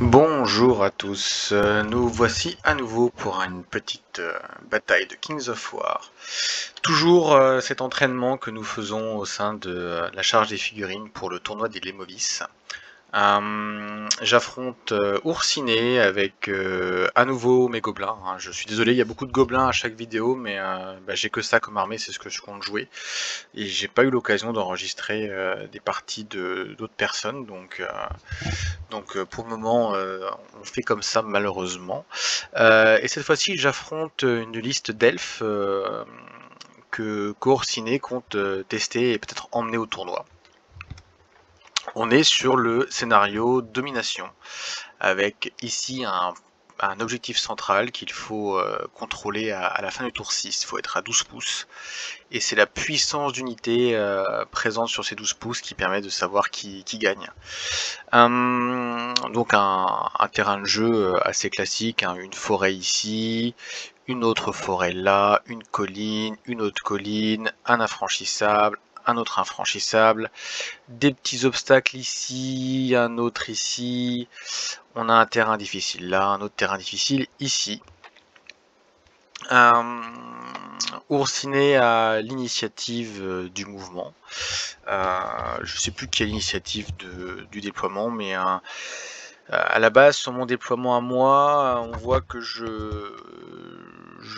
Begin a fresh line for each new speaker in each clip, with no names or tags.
Bonjour à tous, nous voici à nouveau pour une petite bataille de Kings of War. Toujours cet entraînement que nous faisons au sein de la charge des figurines pour le tournoi des Lemovis. J'affronte Oursiné avec à nouveau mes gobelins. Hein. Je suis désolé, il y a beaucoup de gobelins à chaque vidéo, mais j'ai que ça comme armée, c'est ce que je compte jouer. Et j'ai pas eu l'occasion d'enregistrer des parties d'autres personnes, donc pour le moment on fait comme ça malheureusement. Et cette fois-ci j'affronte une liste d'elfes que Oursiné compte tester et peut-être emmener au tournoi. On est sur le scénario domination, avec ici un objectif central qu'il faut contrôler à la fin du tour 6, il faut être à 12 pouces, et c'est la puissance d'unité présente sur ces 12 pouces qui permet de savoir qui gagne. Donc un terrain de jeu assez classique, hein, une forêt ici, une autre forêt là, une autre colline, un infranchissable, un autre infranchissable, des petits obstacles ici, un autre ici, on a un terrain difficile là, un autre terrain difficile ici. Oursiné a l'initiative du mouvement. Je sais plus qui a l'initiative du déploiement, mais à la base, sur mon déploiement à moi, on voit que je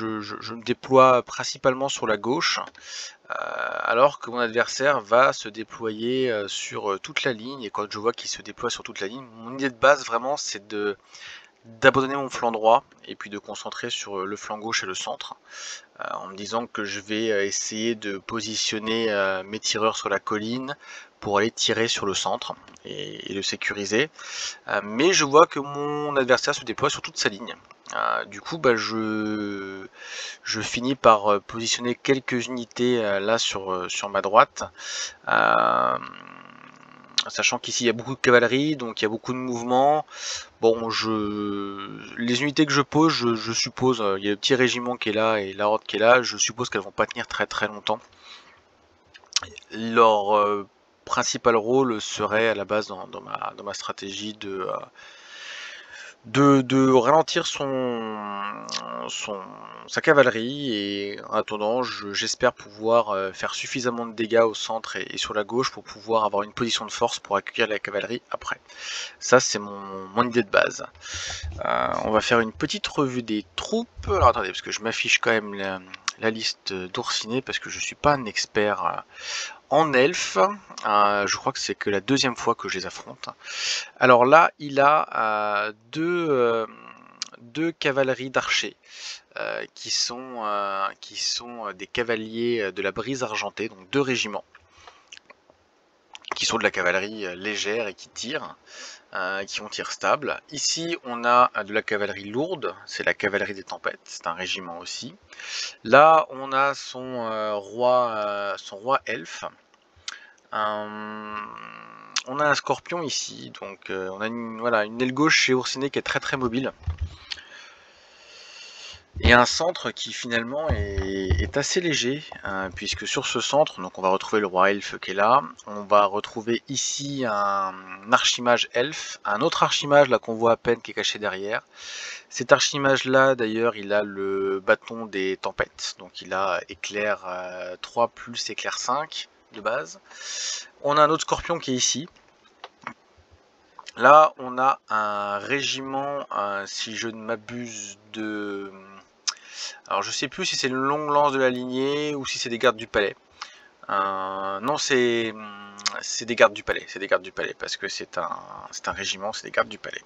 me déploie principalement sur la gauche, alors que mon adversaire va se déployer sur toute la ligne. Et quand je vois qu'il se déploie sur toute la ligne, mon idée de base vraiment c'est d'abandonner mon flanc droit et puis de concentrer sur le flanc gauche et le centre, en me disant que je vais essayer de positionner mes tireurs sur la colline pour aller tirer sur le centre et le sécuriser. Mais je vois que mon adversaire se déploie sur toute sa ligne. Du coup, je finis par positionner quelques unités là sur ma droite. Sachant qu'ici il y a beaucoup de cavalerie, donc il y a beaucoup de mouvements. Bon, les unités que je pose, je suppose, il y a le petit régiment qui est là et la horde qui est là, je suppose qu'elles vont pas tenir très très longtemps. Leur principal rôle serait à la base dans ma stratégie de ralentir sa cavalerie, et en attendant j'espère pouvoir faire suffisamment de dégâts au centre et sur la gauche pour pouvoir avoir une position de force pour accueillir la cavalerie après. Ça c'est mon idée de base. On va faire une petite revue des troupes. Alors attendez, parce que je m'affiche quand même la liste d'Oursiné, parce que je suis pas un expert en elfe. Je crois que c'est que la deuxième fois que je les affronte. Alors là, il a deux cavaleries d'archers qui sont des cavaliers de la brise argentée, donc 2 régiments qui sont de la cavalerie légère et qui tirent, qui ont tir stable. Ici, on a de la cavalerie lourde, c'est la cavalerie des tempêtes, c'est un régiment aussi. Là, on a son roi elfe. On a un scorpion ici, donc on a une aile gauche chez Oursiné qui est très très mobile. Et un centre qui finalement est assez léger, puisque sur ce centre, donc on va retrouver le roi elfe qui est là, on va retrouver ici un archimage elfe, un autre archimage là qu'on voit à peine qui est caché derrière. Cet archimage là d'ailleurs il a le bâton des tempêtes, donc il a éclair 3 plus éclair 5 de base. On a un autre scorpion qui est ici. Là on a un régiment, si je ne m'abuse, de... Alors je sais plus si c'est une longue lance de la lignée ou si c'est des gardes du palais. Non, c'est des gardes du palais, c'est des gardes du palais, parce que c'est un régiment, c'est des gardes du palais.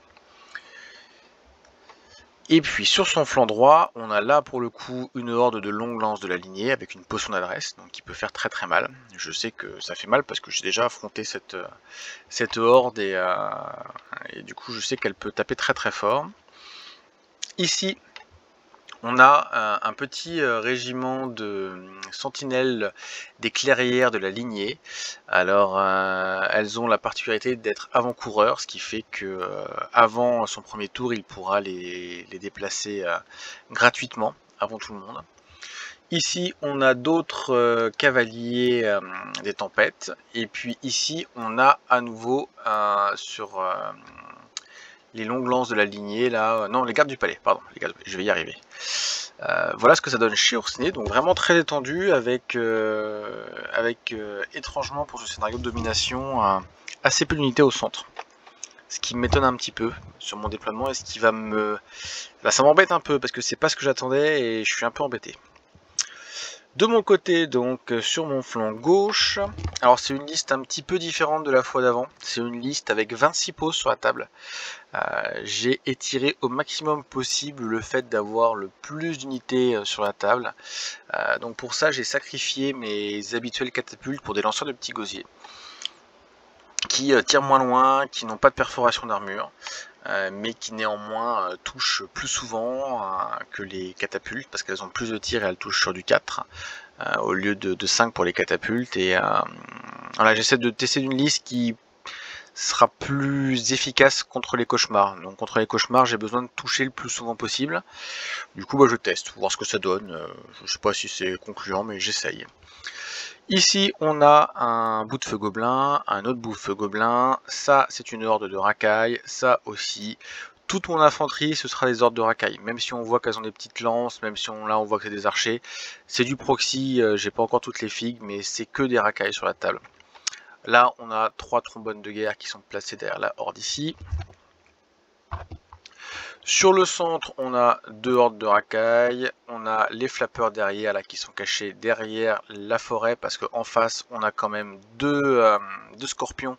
Et puis sur son flanc droit, on a là pour le coup une horde de longues lances de la lignée avec une potion d'adresse, donc qui peut faire très très mal. Je sais que ça fait mal parce que j'ai déjà affronté cette horde, et du coup je sais qu'elle peut taper très très fort. Ici, on a un petit régiment de sentinelles des clairières de la lignée. Alors elles ont la particularité d'être avant-coureurs, ce qui fait que avant son premier tour il pourra les déplacer gratuitement avant tout le monde. Ici on a d'autres cavaliers des tempêtes, et puis ici on a à nouveau sur les longues lances de la lignée là, non les gardes du palais, pardon, les gardes du palais, je vais y arriver. Voilà ce que ça donne chez Oursinée, donc vraiment très détendu avec, étrangement pour ce scénario de domination, assez peu d'unités au centre. Ce qui m'étonne un petit peu sur mon déploiement et ce qui va me... Bah, ça m'embête un peu parce que c'est pas ce que j'attendais et je suis un peu embêté. De mon côté, donc sur mon flanc gauche, alors c'est une liste un petit peu différente de la fois d'avant, c'est une liste avec 26 poses sur la table. J'ai étiré au maximum possible le fait d'avoir le plus d'unités sur la table. Donc pour ça j'ai sacrifié mes habituelles catapultes pour des lanceurs de petits gosiers qui tirent moins loin, qui n'ont pas de perforation d'armure, mais qui néanmoins touchent plus souvent que les catapultes parce qu'elles ont plus de tirs et elles touchent sur du 4 au lieu de 5 pour les catapultes. Et voilà, j'essaie de tester une liste qui sera plus efficace contre les cauchemars. Donc contre les cauchemars, j'ai besoin de toucher le plus souvent possible. Du coup, bah, je teste, voir ce que ça donne. Je sais pas si c'est concluant, mais j'essaye. Ici, on a un bout de feu gobelin, un autre bout de feu gobelin. Ça, c'est une horde de racailles. Ça aussi. Toute mon infanterie, ce sera des hordes de racailles. Même si on voit qu'elles ont des petites lances, même si là on voit que c'est des archers. C'est du proxy, j'ai pas encore toutes les figues, mais c'est que des racailles sur la table. Là, on a 3 trombones de guerre qui sont placés derrière la horde ici. Sur le centre, on a 2 hordes de racailles, on a les flappeurs derrière là qui sont cachés derrière la forêt parce qu'en face on a quand même deux scorpions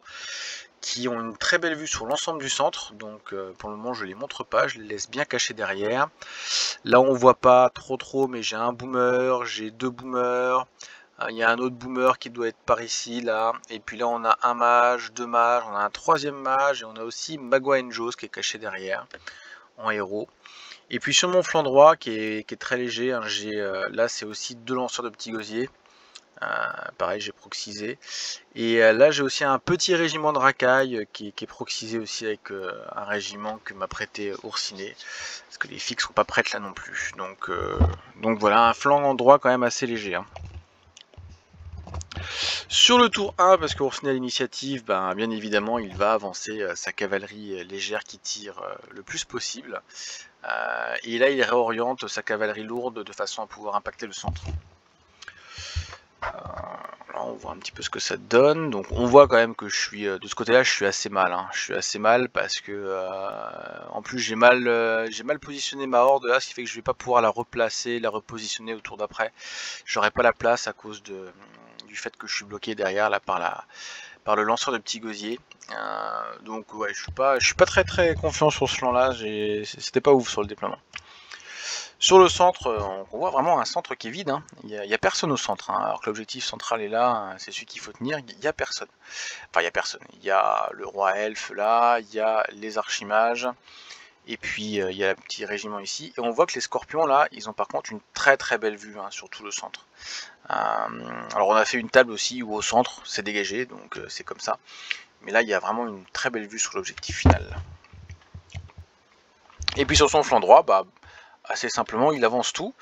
qui ont une très belle vue sur l'ensemble du centre, donc pour le moment je les montre pas, je les laisse bien cachés derrière. Là on voit pas trop mais j'ai un boomer, j'ai 2 boomers, il y a un autre boomer qui doit être par ici là, et puis là on a un mage, 2 mages, on a un 3e mage et on a aussi Magua Njos qui est caché derrière en héros. Et puis sur mon flanc droit qui est très léger, hein, j'ai là c'est aussi 2 lanceurs de petits gosiers. Pareil, j'ai proxysé. Et là j'ai aussi un petit régiment de racailles qui est proxysé aussi avec un régiment que m'a prêté Oursinée. Parce que les figues sont pas prêtes là non plus. Donc voilà, un flanc droit quand même assez léger. Hein. Sur le tour 1, parce que Oursinée a l'initiative, ben, bien évidemment il va avancer sa cavalerie légère qui tire le plus possible. Et là il réoriente sa cavalerie lourde de façon à pouvoir impacter le centre. Là on voit un petit peu ce que ça donne. Donc on voit quand même que je suis de ce côté là je suis assez mal. Hein. Je suis assez mal parce que en plus j'ai mal positionné ma horde là, ce qui fait que je vais pas pouvoir la replacer, la repositionner au tour d'après. J'aurai pas la place à cause du fait que je suis bloqué derrière là par le lanceur de petits gosiers. Donc ouais, je suis pas très confiant sur ce flanc là, c'était pas ouf sur le déploiement. Sur le centre, on voit vraiment un centre qui est vide, hein. Il y a personne au centre, hein. Alors que l'objectif central est là, c'est celui qu'il faut tenir, il n'y a personne. Enfin il y a personne, il y a le roi elfe là, il y a les archimages, et puis il y a le petit régiment ici, et on voit que les scorpions là, ils ont par contre une très belle vue hein, sur tout le centre. Alors on a fait une table aussi où au centre c'est dégagé, donc c'est comme ça. Mais là il y a vraiment une très belle vue sur l'objectif final. Et puis sur son flanc droit, bah, assez simplement il avance tout,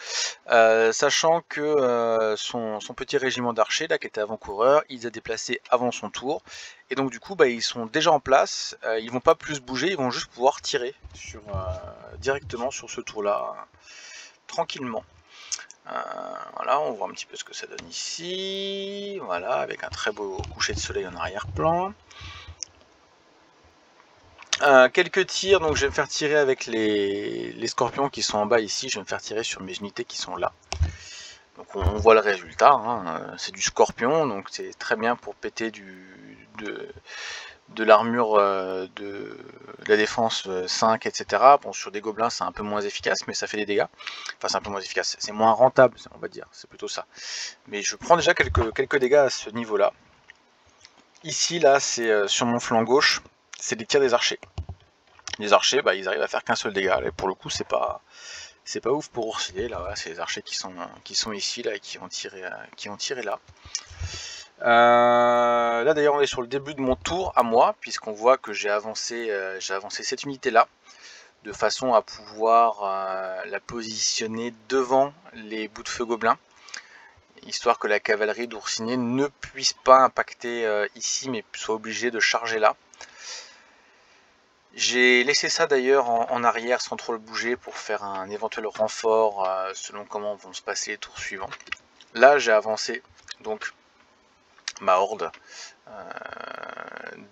sachant que son petit régiment d'archers là qui était avant-coureur, il les a déplacés avant son tour, et donc du coup bah, ils sont déjà en place, ils vont pas plus bouger, ils vont juste pouvoir tirer directement sur ce tour là, tranquillement. Voilà, on voit un petit peu ce que ça donne ici, voilà, avec un très beau coucher de soleil en arrière-plan. Quelques tirs, donc je vais me faire tirer avec les scorpions qui sont en bas ici, je vais me faire tirer sur mes unités qui sont là. Donc on voit le résultat, hein. C'est du scorpion, donc c'est très bien pour péter de l'armure de la défense 5, etc. Bon, sur des gobelins c'est un peu moins efficace, mais ça fait des dégâts. Enfin c'est un peu moins efficace, c'est moins rentable, on va dire, c'est plutôt ça. Mais je prends déjà quelques dégâts à ce niveau-là. Ici, là, c'est sur mon flanc gauche, c'est des tirs des archers. Les archers, bah, ils arrivent à faire qu'un seul dégât. Et pour le coup, c'est pas ouf pour Oursinée. Là, c'est les archers qui sont ici là et qui ont tiré là. Là d'ailleurs, on est sur le début de mon tour à moi, puisqu'on voit que j'ai avancé cette unité là, de façon à pouvoir la positionner devant les bouts de feu gobelins, histoire que la cavalerie d'Oursinée ne puisse pas impacter ici, mais soit obligée de charger là. J'ai laissé ça d'ailleurs en arrière sans trop le bouger pour faire un éventuel renfort selon comment vont se passer les tours suivants. Là j'ai avancé donc ma horde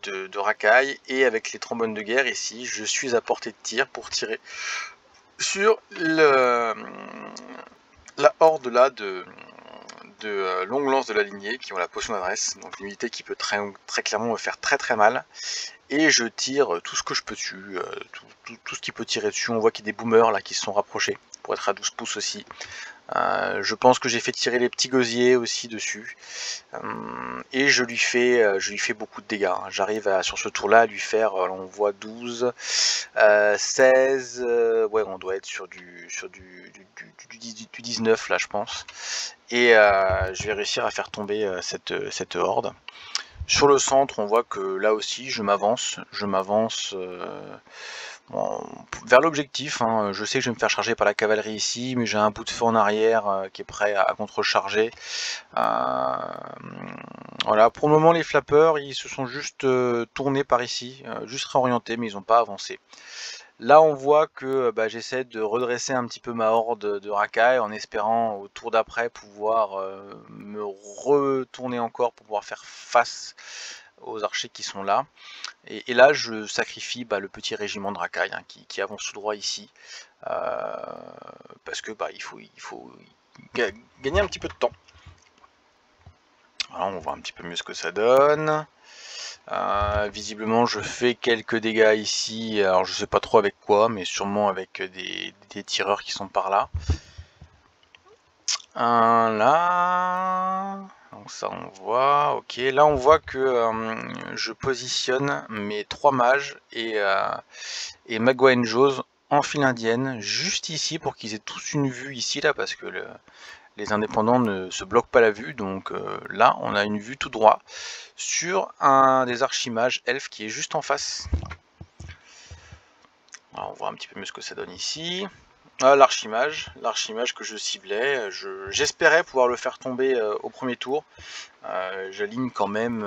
de racailles, et avec les trombones de guerre ici je suis à portée de tir pour tirer sur la horde là de longue lance de la lignée qui ont la potion d'adresse, donc une unité qui peut très clairement me faire très mal. Et je tire tout ce que je peux dessus, tout ce qui peut tirer dessus. On voit qu'il y a des boomers là qui se sont rapprochés pour être à 12 pouces aussi. Je pense que j'ai fait tirer les petits gosiers aussi dessus. Et je lui fais beaucoup de dégâts. J'arrive sur ce tour là à lui faire, on voit 12, 16, ouais on doit être sur du 19 là je pense. Et je vais réussir à faire tomber cette horde. Sur le centre, on voit que là aussi, je m'avance vers l'objectif. Hein. Je sais que je vais me faire charger par la cavalerie ici, mais j'ai un bout de feu en arrière qui est prêt à contre-charger. Voilà, pour le moment, les flappeurs, ils se sont juste tournés par ici, juste réorientés, mais ils n'ont pas avancé. Là, on voit que j'essaie de redresser un petit peu ma horde de racailles en espérant au tour d'après pouvoir me retourner encore pour pouvoir faire face aux archers qui sont là. Et là, je sacrifie le petit régiment de racailles hein, qui avance tout droit ici. Parce que il faut gagner un petit peu de temps. Voilà, on voit un petit peu mieux ce que ça donne. Visiblement je fais quelques dégâts ici, alors je sais pas trop avec quoi, mais sûrement avec des tireurs qui sont par là. Là, donc ça on voit, ok, là on voit que je positionne mes 3 mages et Magua Njose en file indienne, juste ici pour qu'ils aient tous une vue ici là, parce que les indépendants ne se bloquent pas la vue, donc là on a une vue tout droit sur un des archimages elfes qui est juste en face. Alors, on voit un petit peu mieux ce que ça donne ici. L'archimage que je ciblais, j'espérais pouvoir le faire tomber au premier tour. J'aligne quand même,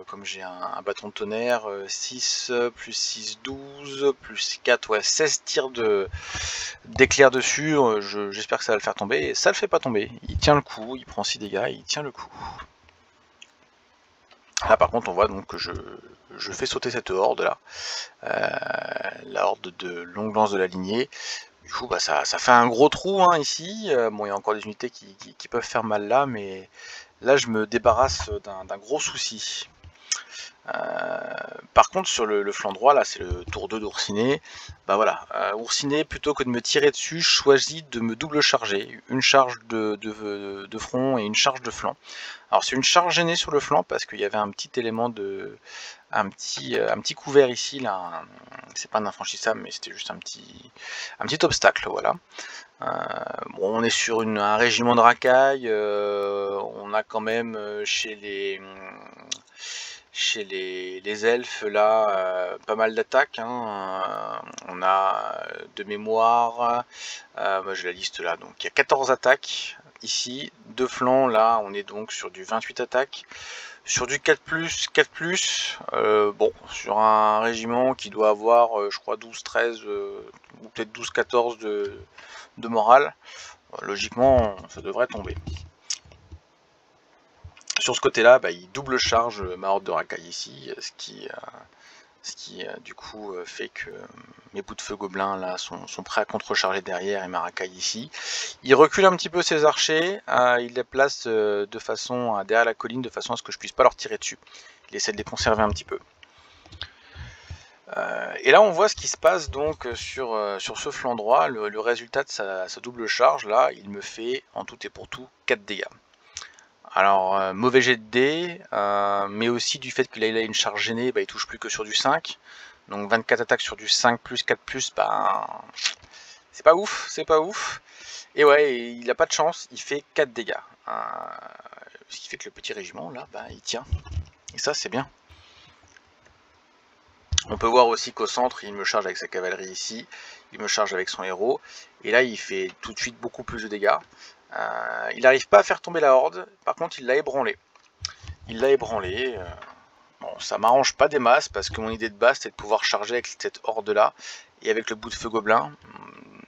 comme j'ai un bâton de tonnerre, 6 plus 6, 12, plus 4, ouais, 16 tirs d'éclair dessus. J'espère que ça va le faire tomber, et ça le fait pas tomber. Il tient le coup, il prend 6 dégâts, il tient le coup. Là par contre on voit donc que je fais sauter cette horde là, la horde de longue lance de la lignée. Du coup ça fait un gros trou hein, ici. Bon, il y a encore des unités qui peuvent faire mal là, mais là je me débarrasse d'un gros souci. Par contre sur le flanc droit là, c'est le tour 2 d'Oursinet. Voilà, Oursinet, plutôt que de me tirer dessus, choisit de me double charger, une charge de front et une charge de flanc. Alors c'est une charge gênée sur le flanc parce qu'il y avait un petit élément un petit couvert ici là, c'est pas un infranchissable mais c'était juste un petit obstacle, voilà. Bon, on est sur un régiment de racailles, on a quand même chez les elfes là pas mal d'attaques hein. On a de mémoire, moi j'ai la liste là, donc il y a 14 attaques ici, de flanc là on est donc sur du 28 attaques, sur du 4+, 4+, bon, sur un régiment qui doit avoir je crois 12-13 ou peut-être 12-14 de morale, logiquement ça devrait tomber. Sur ce côté là, il double charge ma horde de racailles ici, ce qui du coup fait que mes bouts de feu gobelins là sont prêts à contrecharger derrière, et ma racaille ici. Il recule un petit peu ses archers, il les place de façon derrière la colline, de façon à ce que je puisse pas leur tirer dessus. Il essaie de les conserver un petit peu. Et là on voit ce qui se passe donc sur ce flanc droit, le résultat de sa double charge là, il me fait en tout et pour tout 4 dégâts. Alors, mauvais jet de dés, mais aussi du fait qu'il a une charge gênée, il touche plus que sur du 5. Donc 24 attaques sur du 5+, 4+, c'est pas ouf. Et ouais, il a pas de chance, il fait 4 dégâts. Ce qui fait que le petit régiment, là, il tient. Et ça, c'est bien. On peut voir aussi qu'au centre, il me charge avec sa cavalerie ici, il me charge avec son héros, et là, il fait tout de suite beaucoup plus de dégâts. Il n'arrive pas à faire tomber la horde, par contre il l'a ébranlé. Bon, Bon, ça m'arrange pas des masses parce que mon idée de base c'était de pouvoir charger avec cette horde là et avec le bout de feu gobelin.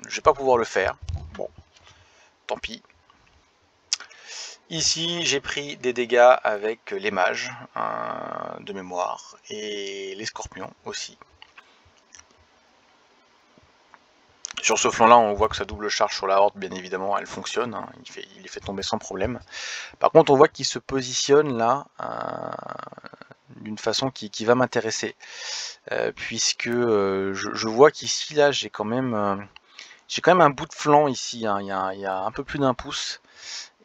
Je vais pas pouvoir le faire. Bon, tant pis. Ici, j'ai pris des dégâts avec les mages de mémoire et les scorpions aussi. Sur ce flanc là, on voit que sa double charge sur la horde, bien évidemment, elle fonctionne, hein, il les fait tomber sans problème. Par contre, on voit qu'il se positionne là d'une façon qui va m'intéresser, puisque je vois qu'ici là, j'ai quand même un bout de flanc ici, hein, il y a un peu plus d'1 pouce.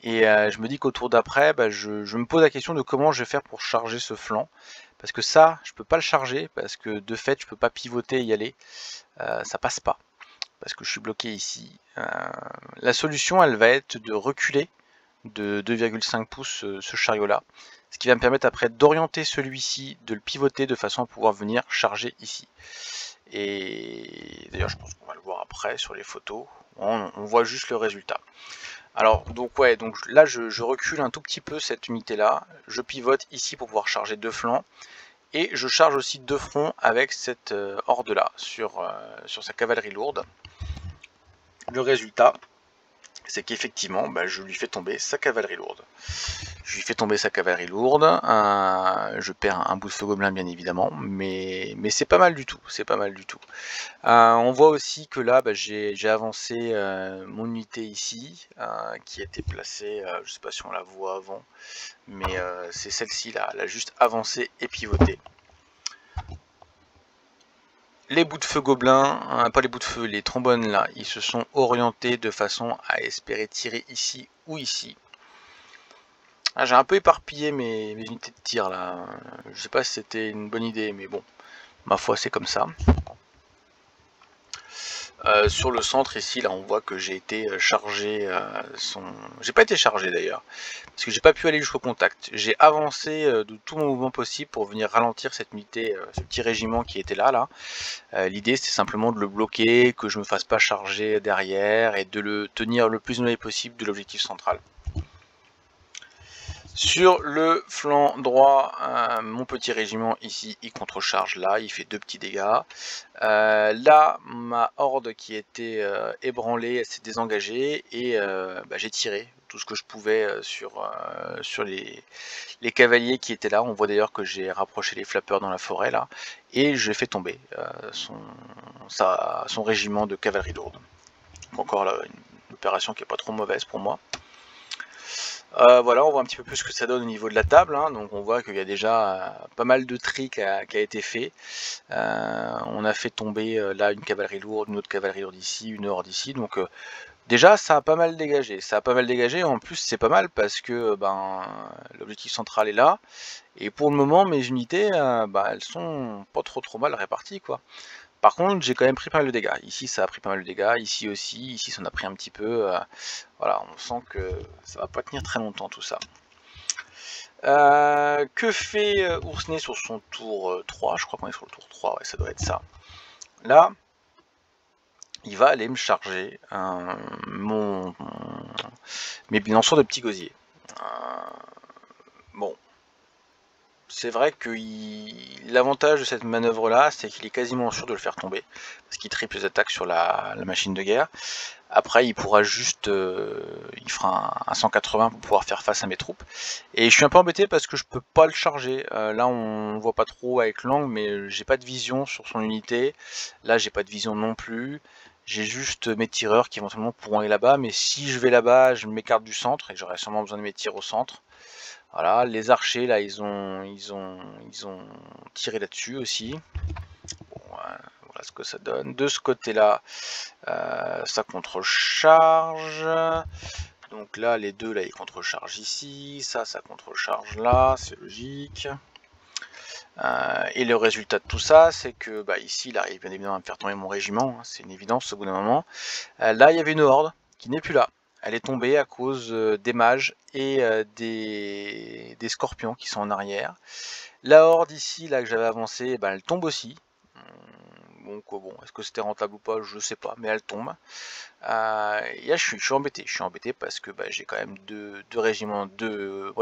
Et je me dis qu'au tour d'après, je me pose la question de comment je vais faire pour charger ce flanc. Parce que ça, je peux pas le charger, parce que de fait, je peux pas pivoter et y aller. Ça passe pas, parce que je suis bloqué ici. La solution, elle va être de reculer de 2,5 pouces ce chariot-là. Ce qui va me permettre après d'orienter celui-ci, de le pivoter de façon à pouvoir venir charger ici. Et d'ailleurs, je pense qu'on va le voir après sur les photos. On voit juste le résultat. Alors donc ouais, donc là je recule un tout petit peu cette unité là, je pivote ici pour pouvoir charger 2 flancs, et je charge aussi 2 fronts avec cette horde là sur sa cavalerie lourde. Le résultat, c'est qu'effectivement je lui fais tomber sa cavalerie lourde. Je perds un bout de feu gobelin bien évidemment, mais c'est pas mal du tout, on voit aussi que là j'ai avancé mon unité ici, qui était placée, je sais pas si on la voit avant, mais c'est celle-ci là, elle a juste avancé et pivoté. Les bouts de feu gobelins, pas les bouts de feu, les trombones là, ils se sont orientés de façon à espérer tirer ici ou ici. J'ai un peu éparpillé mes unités de tir là, je sais pas si c'était une bonne idée, mais bon, ma foi c'est comme ça. Sur le centre ici, là on voit que j'ai été chargé j'ai pas été chargé d'ailleurs, parce que j'ai pas pu aller jusqu'au contact. J'ai avancé de tout mon mouvement possible pour venir ralentir cette unité, ce petit régiment qui était là. L'idée c'était simplement de le bloquer, que je me fasse pas charger derrière, et de le tenir le plus éloigné possible de l'objectif central. Sur le flanc droit, mon petit régiment ici, il contrecharge là, il fait 2 petits dégâts. Là, ma horde qui était ébranlée, elle s'est désengagée, et j'ai tiré tout ce que je pouvais sur les cavaliers qui étaient là. On voit d'ailleurs que j'ai rapproché les flappeurs dans la forêt là, et je fais tomber son régiment de cavalerie lourde. Donc encore là, une opération qui n'est pas trop mauvaise pour moi. Voilà, on voit un petit peu plus ce que ça donne au niveau de la table, hein. Donc on voit qu'il y a déjà pas mal de tri qui a été fait. On a fait tomber là une cavalerie lourde, une autre cavalerie lourde ici, une horde ici, donc déjà ça a pas mal dégagé, en plus c'est pas mal parce que l'objectif central est là, et pour le moment mes unités elles sont pas trop mal réparties quoi. Par contre, j'ai quand même pris pas mal de dégâts. Ici, ça a pris pas mal de dégâts. Ici aussi. Ici, ça en a pris un petit peu. Voilà, on sent que ça va pas tenir très longtemps tout ça. Que fait Oursney sur son tour 3? Je crois qu'on est sur le tour 3. Ouais, ça doit être ça. Là, il va aller me charger mes lanceurs de petits gosiers. Bon. C'est vrai que l'avantage de cette manœuvre là, c'est qu'il est quasiment sûr de le faire tomber, parce qu'il triple les attaques sur la machine de guerre. Après il pourra juste, il fera un 180 pour pouvoir faire face à mes troupes. Et je suis un peu embêté parce que je peux pas le charger. Là on voit pas trop avec l'angle, mais j'ai pas de vision sur son unité. Là j'ai pas de vision non plus. J'ai juste mes tireurs qui éventuellement pourront aller là-bas, mais si je vais là-bas, je m'écarte du centre et j'aurai sûrement besoin de mes tirs au centre. Voilà, les archers là, ils ont tiré là-dessus aussi. Bon, voilà ce que ça donne. De ce côté-là, ça contrecharge. Donc là, les deux là, ils contrechargent ici. Ça contrecharge là, c'est logique. Et le résultat de tout ça, c'est que ici, il arrive bien évidemment à me faire tomber mon régiment. Hein, c'est une évidence au bout d'un moment. Là, il y avait une horde qui n'est plus là. Elle est tombée à cause des mages et des scorpions qui sont en arrière. La horde ici, là que j'avais avancé, elle tombe aussi. Donc bon, est-ce que c'était rentable ou pas, je sais pas, mais elle tombe. Et là, je suis embêté parce que bah, j'ai quand même deux régiments de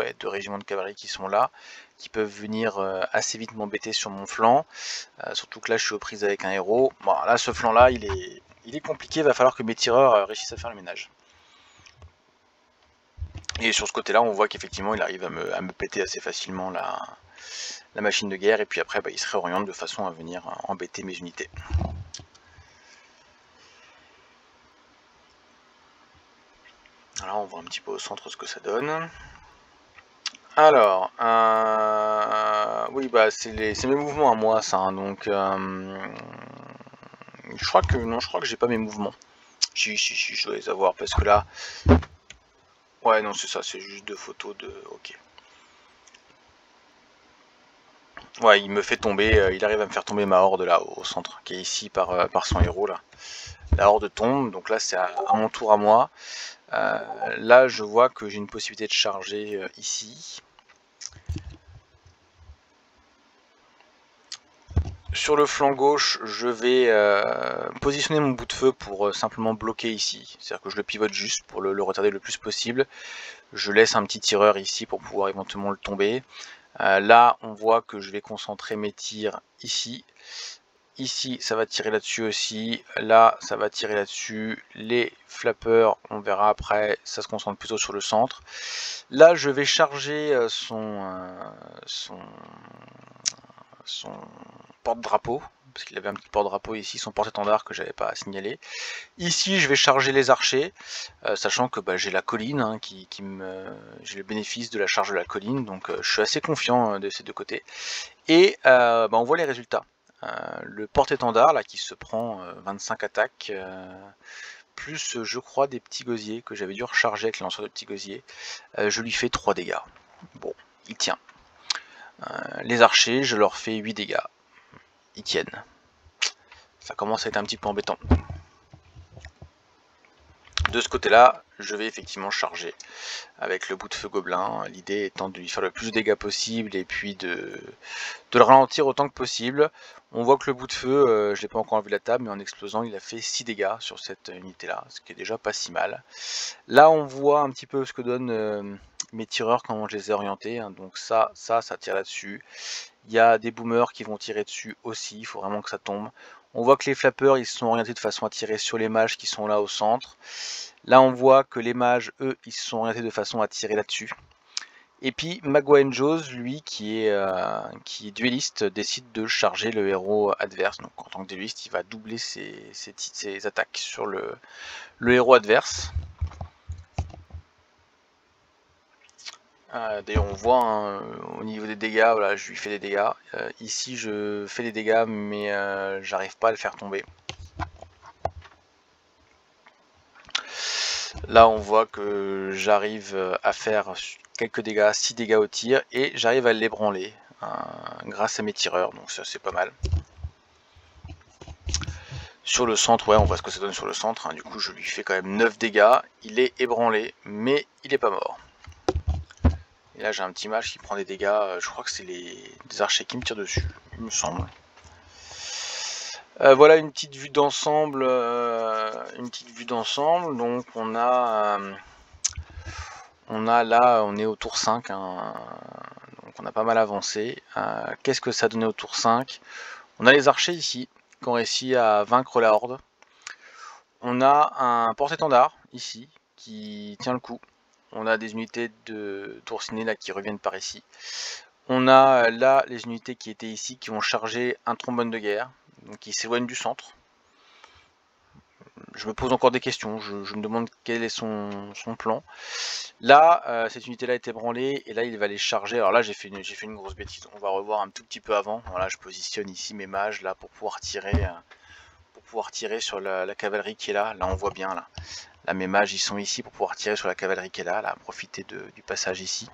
cavalerie qui sont là, qui peuvent venir assez vite m'embêter sur mon flanc. Surtout que là, je suis aux prises avec un héros. Bon, là, ce flanc-là, il est compliqué. Il va falloir que mes tireurs réussissent à faire le ménage. Et sur ce côté-là, on voit qu'effectivement, il arrive à me péter assez facilement la machine de guerre. Et puis après, bah, il se réoriente de façon à venir embêter mes unités. Alors, on voit un petit peu au centre ce que ça donne. Alors, oui, bah c'est mes mouvements à moi, ça. Hein, donc, je crois que j'ai pas mes mouvements. Si, je dois les avoir parce que là, ouais, non, c'est ça, c'est juste deux photos de. Ok. Ouais, il me fait tomber, il arrive à me faire tomber ma horde là au centre, qui est ici par son héros là. La horde tombe, donc là c'est à mon tour à moi. Là, je vois que j'ai une possibilité de charger ici. Sur le flanc gauche, je vais positionner mon bout de feu pour simplement bloquer ici. C'est-à-dire que je le pivote juste pour le retarder le plus possible. Je laisse un petit tireur ici pour pouvoir éventuellement le tomber. Là, on voit que je vais concentrer mes tirs ici. Ici, ça va tirer là-dessus aussi. Là, ça va tirer là-dessus. Les flappeurs, on verra après, ça se concentre plutôt sur le centre. Là, je vais charger son porte-drapeau, parce qu'il avait un petit porte-drapeau ici, son porte-étendard que j'avais pas signalé. Ici, je vais charger les archers, sachant que bah, j'ai la colline, hein, j'ai le bénéfice de la charge de la colline, donc je suis assez confiant de ces deux côtés. Et bah, on voit les résultats. Le porte-étendard, là, qui se prend 25 attaques, plus, je crois, des petits gosiers, que j'avais dû recharger avec le lanceur de petits gosiers, je lui fais 3 dégâts. Bon, il tient. Les archers, je leur fais 8 dégâts. Ils tiennent. Ça commence à être un petit peu embêtant. De ce côté-là, je vais effectivement charger avec le bout de feu gobelin, l'idée étant de lui faire le plus de dégâts possible et puis de le ralentir autant que possible. On voit que le bout de feu, je l'ai pas encore enlevé de la table, mais en explosant, il a fait 6 dégâts sur cette unité-là, ce qui est déjà pas si mal. Là, on voit un petit peu ce que donnent mes tireurs, comment je les ai orientés, hein. Donc ça tire là-dessus. Il y a des boomers qui vont tirer dessus aussi, il faut vraiment que ça tombe. On voit que les flappeurs, ils sont orientés de façon à tirer sur les mages qui sont là au centre. Là, on voit que les mages, eux, ils sont orientés de façon à tirer là-dessus. Et puis, Magua Njose, lui, qui est dueliste, décide de charger le héros adverse. Donc, en tant que dueliste, il va doubler ses attaques sur le héros adverse. D'ailleurs, on voit hein, au niveau des dégâts, voilà, je lui fais des dégâts. Ici, je fais des dégâts, mais j'arrive pas à le faire tomber. Là, on voit que j'arrive à faire quelques dégâts, 6 dégâts au tir, et j'arrive à l'ébranler grâce à mes tireurs, donc ça c'est pas mal. Sur le centre, ouais, on voit ce que ça donne sur le centre, hein. Du coup je lui fais quand même 9 dégâts, il est ébranlé, mais il est pas mort. Et là j'ai un petit mage qui prend des dégâts, je crois que c'est des archers qui me tirent dessus, il me semble. Voilà une petite vue d'ensemble, donc on a là, on est au tour 5, hein, donc on a pas mal avancé. Qu'est-ce que ça a donné au tour 5? On a les archers ici, qui ont réussi à vaincre la horde. On a un porte-étendard ici, qui tient le coup. On a des unités de tourcinés là qui reviennent par ici. On a là les unités qui étaient ici, qui vont charger un trombone de guerre, donc qui s'éloigne du centre. Je me pose encore des questions, je me demande quel est son plan. Là, cette unité-là est ébranlée, et là, il va les charger. Alors là, j'ai fait une grosse bêtise. On va revoir un tout petit peu avant. Voilà, je positionne ici mes mages, là, pour pouvoir tirer sur la cavalerie qui est là. Là, on voit bien, là. Là, mes mages, ils sont ici pour pouvoir tirer sur la cavalerie qui est là. Là, profiter du passage ici.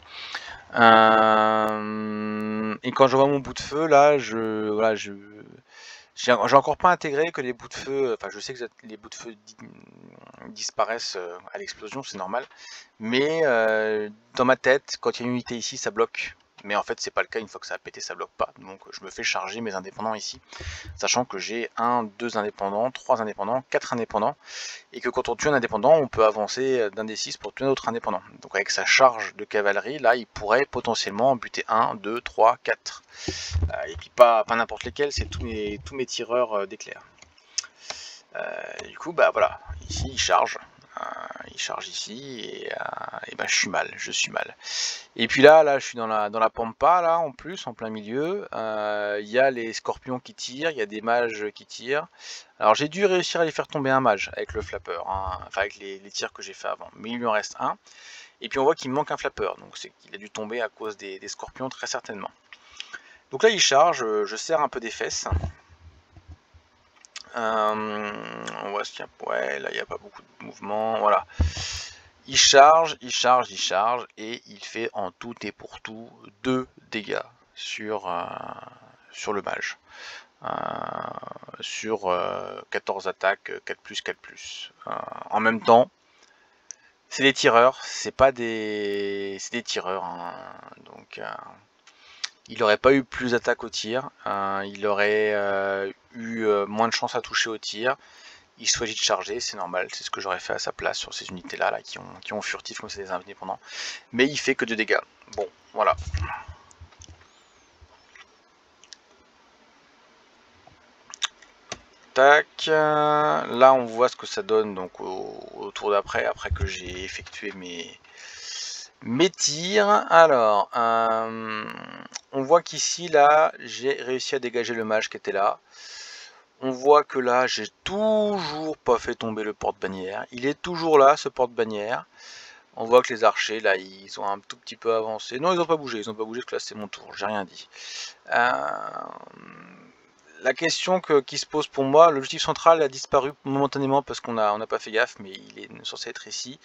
Et quand je vois mon bout de feu, là, j'ai encore pas intégré que les bouts de feu, enfin je sais que les bouts de feu disparaissent à l'explosion, c'est normal, mais dans ma tête, quand il y a une unité ici, ça bloque mais en fait c'est pas le cas, une fois que ça a pété ça bloque pas, donc je me fais charger mes indépendants ici, sachant que j'ai 1, 2 indépendants, 3 indépendants, 4 indépendants, et que quand on tue un indépendant on peut avancer d'un des 6 pour tuer un autre indépendant, donc avec sa charge de cavalerie là il pourrait potentiellement en buter 1, 2, 3, 4, et puis pas n'importe lesquels, c'est tous mes tireurs d'éclairs. Du coup bah voilà, ici il charge ici et bah, je suis mal. Et puis là je suis dans la pampa là en plus, en plein milieu. Il y a les scorpions qui tirent, il y a des mages qui tirent. Alors j'ai dû réussir à les faire tomber un mage avec le flapper, hein, enfin avec les tirs que j'ai fait avant, mais il lui en reste un. Et puis on voit qu'il me manque un flapper, donc c'est qu'il a dû tomber à cause des scorpions très certainement. Donc là il charge, je serre un peu des fesses. On voit ce qu'il y a, ouais, là il n'y a pas beaucoup de mouvement, voilà. Il charge, et il fait en tout et pour tout 2 dégâts sur le mage. Sur 14 attaques, 4+, 4+. En même temps, c'est des tireurs, c'est pas des... c'est des tireurs, hein, donc... il n'aurait pas eu plus d'attaques au tir, il aurait eu moins de chance à toucher au tir. Il choisit de charger, c'est normal, c'est ce que j'aurais fait à sa place sur ces unités là, qui ont furtif comme c'est des indépendants. Mais il fait que 2 dégâts. Bon, voilà. Tac, là on voit ce que ça donne donc au tour d'après, après que j'ai effectué mes tirs. Alors, on voit qu'ici, là, j'ai réussi à dégager le mage qui était là. On voit que là, j'ai toujours pas fait tomber le porte-bannière. Il est toujours là, ce porte-bannière. On voit que les archers, là, ils ont un tout petit peu avancé. Non, ils n'ont pas bougé, parce que là, c'est mon tour, j'ai rien dit. La question qui se pose pour moi, l'objectif central a disparu momentanément parce qu'on n'a pas fait gaffe, mais il est censé être ici.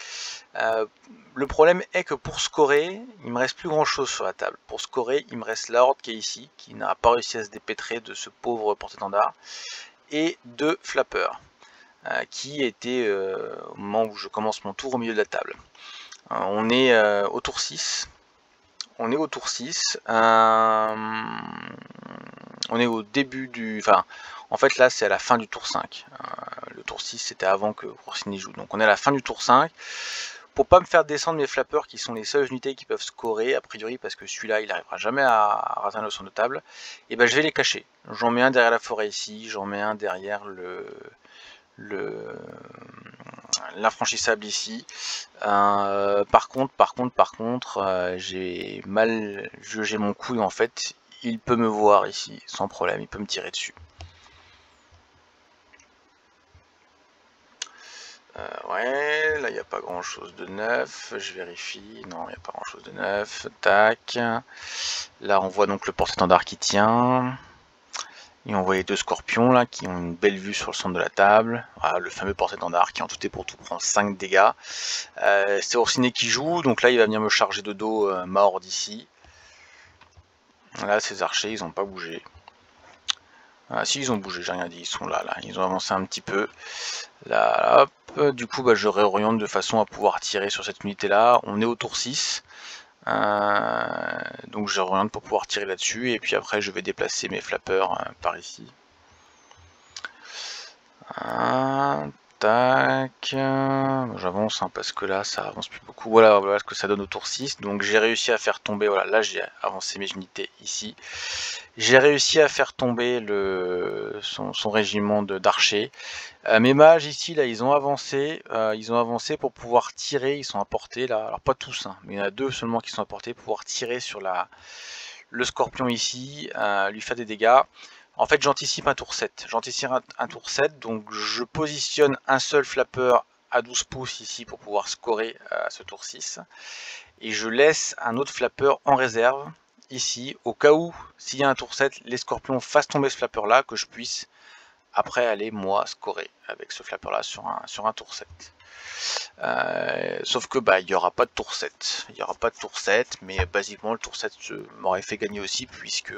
Le problème est que pour scorer, il me reste plus grand chose sur la table. Pour scorer, il me reste la horde qui est ici, qui n'a pas réussi à se dépêtrer de ce pauvre porte-étendard, et 2 flappers, qui étaient au moment où je commence mon tour au milieu de la table. On est au tour 6. On est au tour 6. On est au début du... Enfin, en fait là c'est à la fin du tour 5. Le tour 6 c'était avant que Corsini joue. Donc on est à la fin du tour 5. Pour pas me faire descendre mes flappers qui sont les seules unités qui peuvent scorer, a priori parce que celui-là il n'arrivera jamais à atteindre son notable, et ben je vais les cacher. J'en mets un derrière la forêt ici, j'en mets un derrière l'infranchissable ici. Par contre, j'ai mal jaugé mon coup et en fait il peut me voir ici sans problème, il peut me tirer dessus. Ouais, là il n'y a pas grand chose de neuf, je vérifie, non il n'y a pas grand chose de neuf, tac. Là on voit donc le porte-étendard qui tient. Et on voit les 2 scorpions là qui ont une belle vue sur le centre de la table. Voilà, le fameux porte-étendard qui en tout et pour tout prend 5 dégâts. C'est Orsini qui joue, donc là il va venir me charger de dos ma horde ici. Là ces archers ils n'ont pas bougé. Ah si ils ont bougé, j'ai rien dit, ils sont là, ils ont avancé un petit peu. Là, hop, du coup bah, je réoriente de façon à pouvoir tirer sur cette unité là. On est au tour 6. Donc je réoriente pour pouvoir tirer là-dessus et puis après je vais déplacer mes flappers par ici. Tac, j'avance parce que là ça avance plus beaucoup. Voilà ce que ça donne au tour 6. Donc j'ai réussi à faire tomber, voilà, là j'ai avancé mes unités ici. J'ai réussi à faire tomber son régiment d'archers. Mes mages ici, là, ils ont avancé pour pouvoir tirer, ils sont à portée là, alors pas tous, hein, mais il y en a 2 seulement qui sont à portée pour pouvoir tirer sur le scorpion ici, lui faire des dégâts. En fait j'anticipe un tour 7, donc je positionne un seul flapper à 12 pouces ici pour pouvoir scorer à ce tour 6, et je laisse un autre flapper en réserve ici, au cas où, s'il y a un tour 7, les scorpions fassent tomber ce flapper là, que je puisse après aller moi scorer avec ce flapper là sur un tour 7. Sauf que bah il n'y aura pas de tour 7. Il n'y aura pas de tour 7, mais basiquement le tour 7 m'aurait fait gagner aussi puisque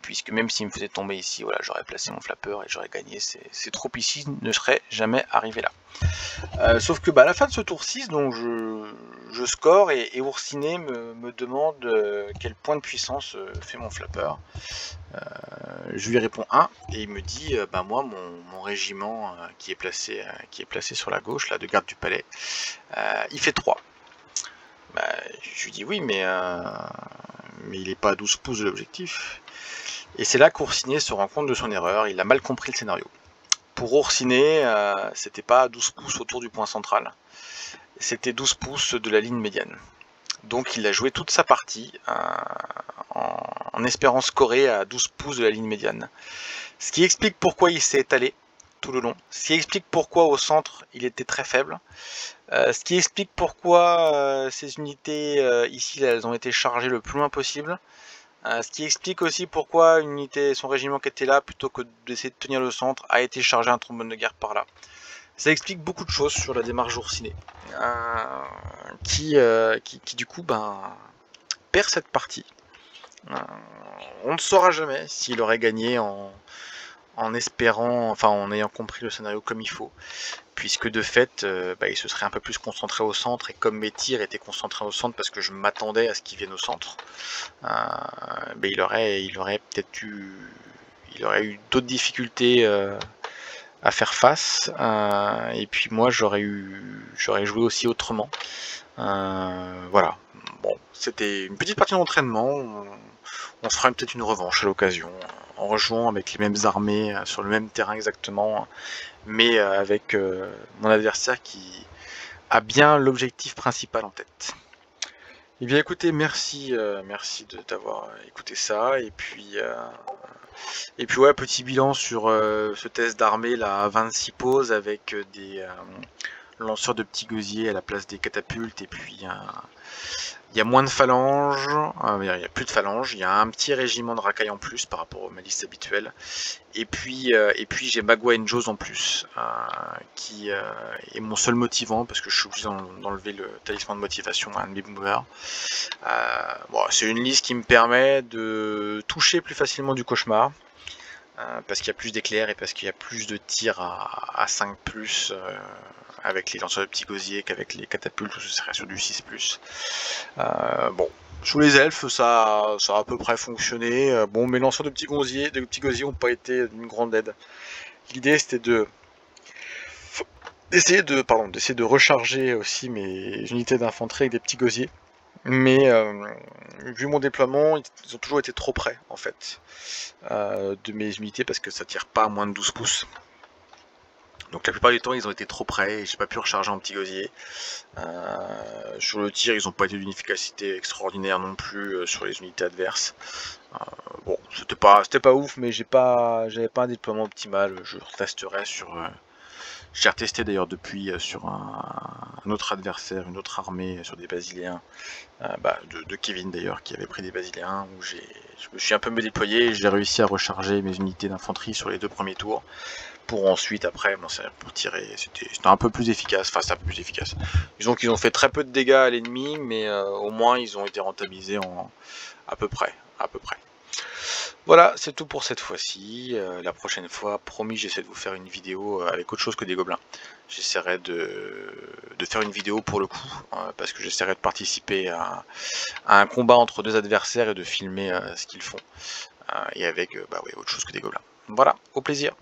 puisque même s'il me faisait tomber ici, voilà, j'aurais placé mon flapper et j'aurais gagné. Ces troupes ici ne seraient jamais arrivées là. Sauf que à la fin de ce tour 6, donc je score et Oursinet me demande quel point de puissance fait mon flapper. Je lui réponds 1 et il me dit moi mon régiment qui est placé sur la gauche là de garde du palais, il fait 3. Je lui dis oui mais il n'est pas à 12 pouces de l'objectif. Et c'est là qu'Oursinet se rend compte de son erreur, il a mal compris le scénario. Pour Oursinet, c'était pas 12 pouces autour du point central, c'était 12 pouces de la ligne médiane. Donc il a joué toute sa partie en espérant scorer à 12 pouces de la ligne médiane. Ce qui explique pourquoi il s'est étalé tout le long, ce qui explique pourquoi au centre il était très faible, ce qui explique pourquoi ces unités ici là, elles ont été chargées le plus loin possible, ce qui explique aussi pourquoi une unité, son régiment qui était là, plutôt que d'essayer de tenir le centre, a été chargé un trombone de guerre par là. Ça explique beaucoup de choses sur la démarche Oursinet, qui du coup perd cette partie. On ne saura jamais s'il aurait gagné en espérant, enfin en ayant compris le scénario comme il faut, puisque de fait il se serait un peu plus concentré au centre, et comme mes tirs étaient concentrés au centre parce que je m'attendais à ce qu'ils viennent au centre, il aurait peut-être eu d'autres difficultés à faire face, et puis moi j'aurais joué aussi autrement. Voilà, bon, c'était une petite partie d'entraînement. On se fera peut-être une revanche à l'occasion, en rejouant avec les mêmes armées, sur le même terrain exactement, mais avec mon adversaire qui a bien l'objectif principal en tête. Et bien écoutez, merci d'avoir écouté ça, et puis ouais, petit bilan sur ce test d'armée là à 26 poses avec des lanceurs de petits gosiers à la place des catapultes, et puis il y a moins de phalanges, il n'y a plus de phalanges, il y a un petit régiment de racailles en plus par rapport aux ma liste habituelle, et puis j'ai Magua Njos en plus, qui est mon seul motivant, parce que je suis obligé d'enlever le talisman de motivation à un de mes boomers. C'est une liste qui me permet de toucher plus facilement du cauchemar, parce qu'il y a plus d'éclairs et parce qu'il y a plus de tirs à 5+, avec les lanceurs de petits gosiers qu'avec les catapultes où ce serait sur du 6+. Sous les elfes ça a à peu près fonctionné. Mes lanceurs de petits gosiers n'ont pas été d'une grande aide. L'idée c'était d'essayer de recharger aussi mes unités d'infanterie avec des petits gosiers. Mais vu mon déploiement, ils ont toujours été trop près en fait de mes unités, parce que ça tire pas à moins de 12 pouces. Donc la plupart du temps ils ont été trop près et j'ai pas pu recharger en petit gosier. Sur le tir ils n'ont pas été d'une efficacité extraordinaire non plus sur les unités adverses. C'était pas ouf, mais j'avais pas un déploiement optimal. Je retesterai sur... J'ai retesté d'ailleurs depuis sur un autre adversaire, une autre armée, sur des basiléens, de Kevin d'ailleurs, qui avait pris des basiléens, où je me suis un peu déployé et j'ai réussi à recharger mes unités d'infanterie sur les 2 premiers tours, pour ensuite après pour tirer. C'était un peu plus efficace, enfin c'est un peu plus efficace. Disons qu'ils ont fait très peu de dégâts à l'ennemi, mais au moins ils ont été rentabilisés à peu près. Voilà, c'est tout pour cette fois-ci. La prochaine fois, promis, j'essaie de vous faire une vidéo avec autre chose que des gobelins. J'essaierai de faire une vidéo pour le coup, parce que j'essaierai de participer à un combat entre 2 adversaires et de filmer ce qu'ils font. Et avec autre chose que des gobelins. Voilà, au plaisir.